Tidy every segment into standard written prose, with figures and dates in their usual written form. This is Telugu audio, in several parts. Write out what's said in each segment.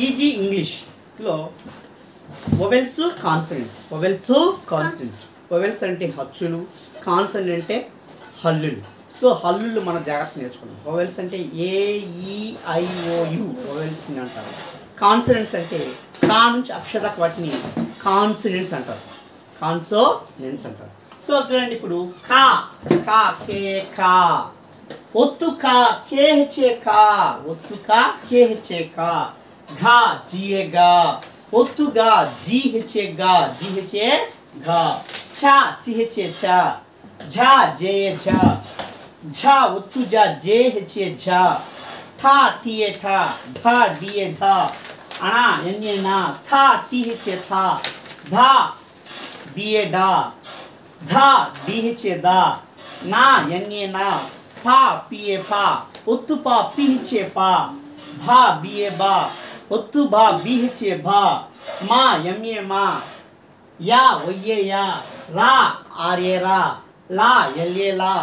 ఈజీ ఇంగ్లీష్లో వొవెల్స్ కాన్సనెంట్స్ వొవెల్స్ అంటే హచ్చులు, కాన్సనెంట్ అంటే హల్లులు. సో హల్లులు మనం జాగ్రత్త నేర్చుకున్నాం. వొవెల్స్ అంటే AEIOU వొవెల్స్ అంటారు. కాన్సనెంట్స్ అంటే కా నుంచి అక్షరాలకు వాటిని కాన్సనెంట్స్ అంటారు. సో చూడండి ఇప్పుడు కా కా కే కా, ఒత్తు కా కేహెచ్ఏ కా, ఒత్తు కా కేహెచ్ఏ కా, ఘా జిఏ గా, ఒత్తు గా జీహెచ్ఏ గా, జీహెచ్ఏ ఘా, ఛా చిహెచ్ఏ ఛా, ఝా జేఏ ఝా, ఝా ఒత్తు జా జేహెచ్ఏ ఝా, ఠా టిఏ ఠా, ఢా డిఏ ఢా, అనా ఎన్ఏ నా, థా టిహెచ్ఏ థా, ధా డిఏ డా, ధా డిహెచ్ఏ దా, నా ఎన్ఏ నా, ఫా పిఏ ఫా, ఒత్తు పా పిహెచ్ఏ పా, భా బిఏ బా, ఒత్తు బా బిహెచ్ఏ భా, మా ఎంఏ మా, యా ఒయ్యే యా, రా ఆర్ఏ రా, లా ఎల్ఏ లా,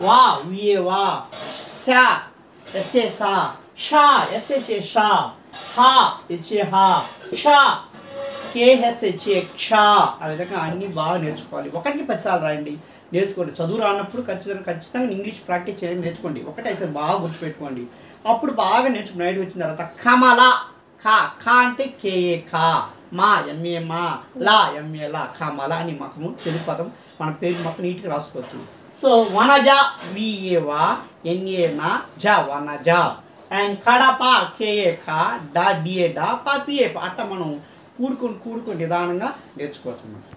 వా ఉయ్యే వా, శా ఎస్ఏ సా, షా ఎస్హెచ్ఏ షా, హా హెచ్ఏ హా, క్షా కేహెచ్ఏ క్షా. ఆ విధంగా అన్నీ బాగా నేర్చుకోవాలి. ఒకటికి 10 సార్లు రాయండి, నేర్చుకోండి. చదువు రానప్పుడు ఖచ్చితంగా ఇంగ్లీష్ ప్రాక్టీస్ చేయడం నేర్చుకోండి. ఒకటే అయితే బాగా గుర్తుపెట్టుకోండి. అప్పుడు బాగా నేర్చుకుని నైట్ వచ్చిన తర్వాత కమల, కా కా అంటే కేఏ కా, మా ఎంఏ మా, లా ఎంఏ లా, కమల అని మకము తెలుగు పదం మన పేరు మొత్తం నీట్గా రాసుకోవచ్చు. సో వనజ విఏ వా, ఎన్ఏ నా, జ వనజ. అండ్ కడప కేఏ కా, డా డిఏ డా, పా పిఏ పా. అట్లా మనం కూడుకొని నిదానంగా నేర్చుకోవచ్చు.